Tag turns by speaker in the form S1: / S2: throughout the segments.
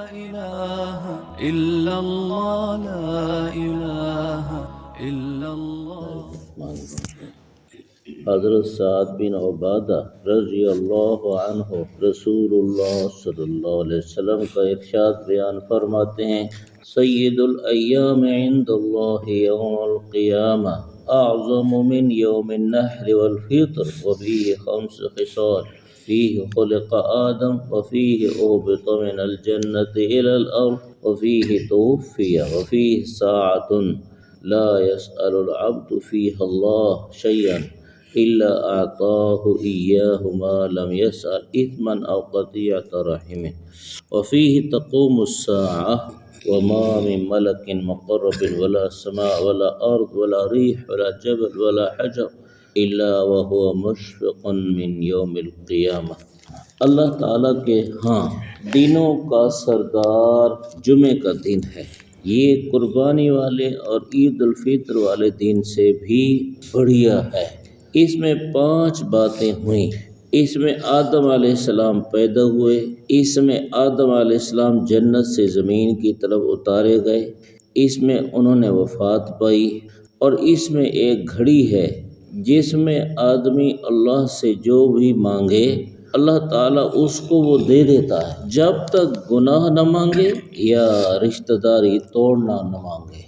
S1: إله إلا الله لا إله إلا الله.
S2: حضرت سعد بن عبادہ رضی اللہ عنہ رسول اللہ صلی اللہ علیہ وسلم کا ارشاد بیان فرماتے ہیں، سید الایام عند اللہ یوم القیامہ اعظم من یوم النحر والفطر وفیہ خمس خصال، فیہ خلق آدم وفیہ اہبط من الجنة الى الارض وفیہ توفی وفیہ ساعة لا يسأل العبد فيها الله شيئا إلا أعطاه إياه ما لم يسأل إثما أو قطيعة رحمه وفيه تقوم الساعة وما من ملك مقرب ولا سماء ولا أرض ولا ريح ولا جبل ولا حجر إلا وهو مشفق من يوم القيامة. اللہ تعالیٰ کے ہاں دنوں کا سردار جمعہ کا دن ہے. یہ قربانی والے اور عید الفطر والے دن سے بھی بڑھیا ہے. اس میں 5 باتیں ہوئیں. اس میں آدم علیہ السلام پیدا ہوئے، اس میں آدم علیہ السلام جنت سے زمین کی طرف اتارے گئے، اس میں انہوں نے وفات پائی، اور اس میں ایک گھڑی ہے جس میں آدمی اللہ سے جو بھی مانگے اللہ تعالیٰ اس کو وہ دے دیتا ہے، جب تک گناہ نہ مانگے یا رشتہ داری توڑنا نہ مانگے.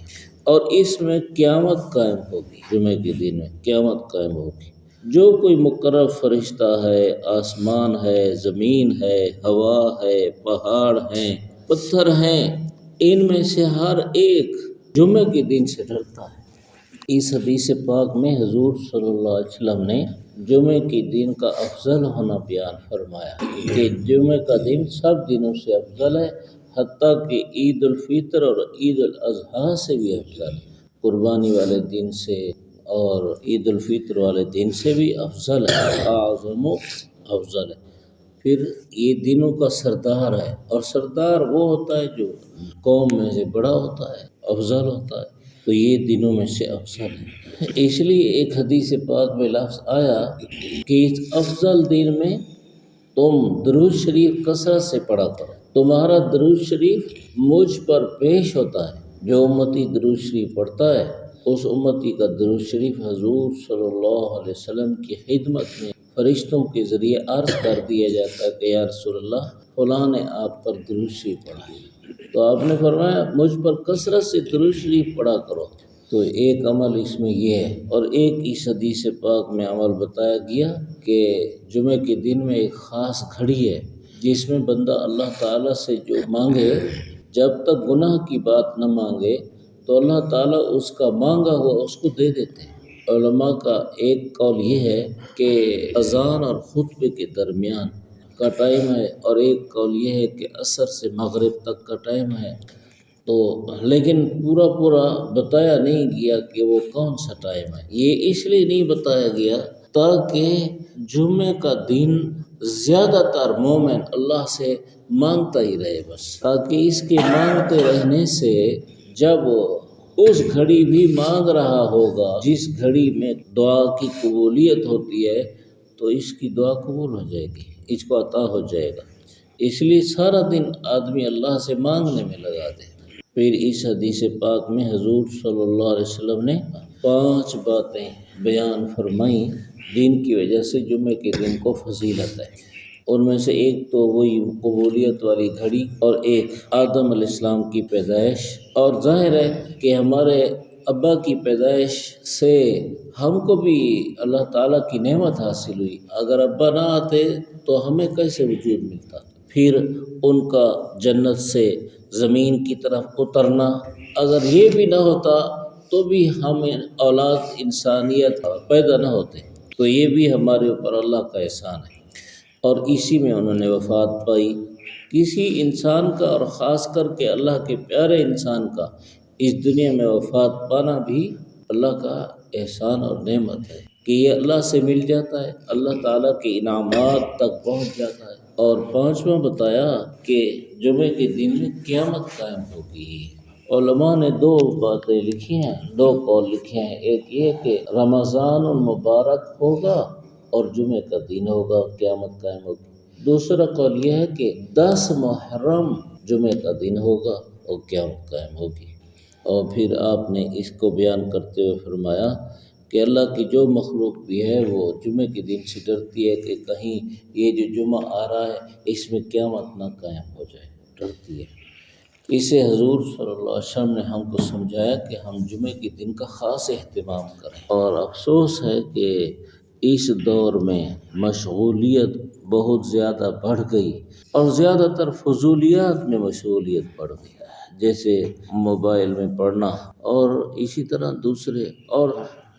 S2: اور اس میں قیامت قائم ہوگی. جمعے کے دن میں قیامت قائم ہوگی. جو کوئی مقرر فرشتہ ہے، آسمان ہے، زمین ہے، ہوا ہے، پہاڑ ہیں، پتھر ہیں، ان میں سے ہر ایک جمعے کے دن سے ڈرتا ہے. اس حدیث پاک میں حضور صلی اللہ علیہ وسلم نے جمعے کے دن کا افضل ہونا بیان فرمایا کہ جمعے کا دن سب دنوں سے افضل ہے، حتیٰ کہ عید الفطر اور عید الاضحیٰ سے بھی افضل ہے. قربانی والے دن سے اور عید الفطر والے دن سے بھی افضل ہے، اعظم و افضل ہے. پھر یہ دنوں کا سردار ہے، اور سردار وہ ہوتا ہے جو قوم میں سے بڑا ہوتا ہے، افضل ہوتا ہے، تو یہ دنوں میں سے افضل ہے. اس لیے ایک حدیث پاک میں لفظ آیا کہ اس افضل دن میں تم درود شریف کثرت سے پڑھا کرو. تمہارا درود شریف مجھ پر پیش ہوتا ہے. جو امتی درود شریف پڑھتا ہے اس امتی کا درود شریف حضور صلی اللہ علیہ وسلم کی خدمت میں فرشتوں کے ذریعے عرض کر دیا جاتا ہے کہ یا رسول اللہ فلاں نے آپ پر درود شریف پڑھا. تو آپ نے فرمایا مجھ پر کثرت سے درود شریف پڑھا کرو. تو ایک عمل اس میں یہ ہے. اور ایک اس حدیث پاک میں عمل بتایا گیا کہ جمعے کے دن میں ایک خاص گھڑی ہے جس میں بندہ اللہ تعالیٰ سے جو مانگے، جب تک گناہ کی بات نہ مانگے تو اللہ تعالیٰ اس کا مانگا ہوا اس کو دے دیتے ہیں. علماء کا ایک قول یہ ہے کہ اذان اور خطبے کے درمیان کا ٹائم ہے، اور ایک قول یہ ہے کہ عصر سے مغرب تک کا ٹائم ہے. تو لیکن پورا بتایا نہیں گیا کہ وہ کون سا ٹائم ہے. یہ اس لیے نہیں بتایا گیا تاکہ جمعے کا دن زیادہ تر مومن اللہ سے مانگتا ہی رہے، بس تاکہ اس کے مانگتے رہنے سے جب اس گھڑی بھی مانگ رہا ہوگا جس گھڑی میں دعا کی قبولیت ہوتی ہے تو اس کی دعا قبول ہو جائے گی، اس کو عطا ہو جائے گا. اس لیے سارا دن آدمی اللہ سے مانگنے میں لگا دے. پھر اس حدیث پاک میں حضور صلی اللہ علیہ وسلم نے 5 باتیں بیان فرمائیں دین کی وجہ سے جمعے کے دن کو فضیلت ہے. ان میں سے ایک تو وہی قبولیت والی گھڑی، اور ایک آدم علیہ السلام کی پیدائش. اور ظاہر ہے کہ ہمارے ابا کی پیدائش سے ہم کو بھی اللہ تعالیٰ کی نعمت حاصل ہوئی. اگر ابا نہ آتے تو ہمیں کیسے وجود ملتا. پھر ان کا جنت سے زمین کی طرف اترنا، اگر یہ بھی نہ ہوتا تو بھی ہمیں اولاد انسانیت پیدا نہ ہوتے. تو یہ بھی ہمارے اوپر اللہ کا احسان ہے. اور اسی میں انہوں نے وفات پائی. کسی انسان کا اور خاص کر کے اللہ کے پیارے انسان کا اس دنیا میں وفات پانا بھی اللہ کا احسان اور نعمت ہے کہ یہ اللہ سے مل جاتا ہے، اللہ تعالیٰ کے انعامات تک پہنچ جاتا ہے. اور 5واں بتایا کہ جمعے کے دن میں قیامت قائم ہوگی. علماء نے 2 باتیں لکھی ہیں، 2 قول لکھے ہیں. ایک یہ کہ رمضان المبارک ہوگا اور جمعے کا دن ہوگا، قیامت قائم ہوگی. دوسرا قول یہ ہے کہ 10 محرم جمعے کا دن ہوگا اور قیامت قائم ہوگی۔ اور پھر آپ نے اس کو بیان کرتے ہوئے فرمایا کہ اللہ کی جو مخلوق بھی ہے وہ جمعے کے دن سے ڈرتی ہے کہ کہیں یہ جو جمعہ آ رہا ہے اس میں قیامت نہ قائم ہو جائے، ڈرتی ہے۔ اسے حضور صلی اللہ علیہ وسلم نے ہم کو سمجھایا کہ ہم جمعے کے دن کا خاص اہتمام کریں۔ اور افسوس ہے کہ اس دور میں مشغولیت بہت زیادہ بڑھ گئی اور زیادہ تر فضولیات میں مشغولیت بڑھ گئی، جیسے موبائل میں پڑھنا اور اسی طرح دوسرے، اور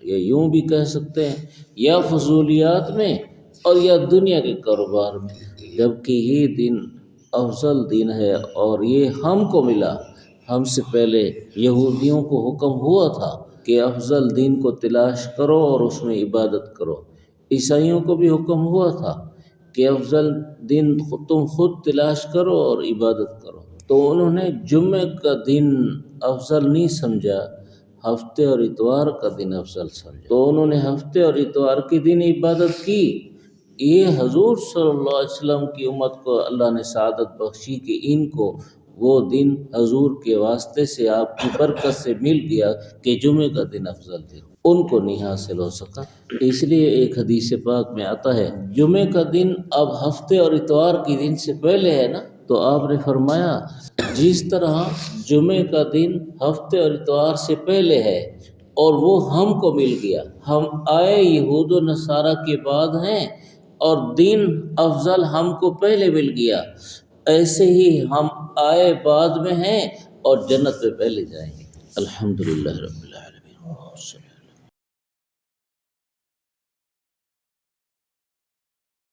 S2: یا یوں بھی کہہ سکتے ہیں یا فضولیات میں اور یا دنیا کے کاروبار میں، جبکہ یہ دن افضل دن ہے اور یہ ہم کو ملا۔ ہم سے پہلے یہودیوں کو حکم ہوا تھا کہ افضل دن کو تلاش کرو اور اس میں عبادت کرو، عیسائیوں کو بھی حکم ہوا تھا کہ افضل دن تم خود تلاش کرو اور عبادت کرو، تو انہوں نے جمعے کا دن افضل نہیں سمجھا، ہفتے اور اتوار کا دن افضل سمجھا، تو انہوں نے ہفتے اور اتوار کے دن عبادت کی۔ یہ حضور صلی اللہ علیہ وسلم کی امت کو اللہ نے سعادت بخشی کہ ان کو وہ دن حضور کے واسطے سے آپ کی برکت سے مل گیا کہ جمعے کا دن افضل دن ان کو نہیں حاصل ہو سکا۔ اس لیے ایک حدیث پاک میں آتا ہے جمعے کا دن اب ہفتے اور اتوار کے دن سے پہلے ہے نا، تو آپ نے فرمایا جس طرح جمعے کا دن ہفتے اور اتوار سے پہلے ہے اور وہ ہم کو مل گیا، ہم آئے یہود و نصارہ کے بعد ہیں اور دن افضل ہم کو پہلے مل گیا، ایسے ہی ہم آئے بعد میں ہیں اور جنت میں پہلے جائیں گے۔ الحمدللہ رب العالمین۔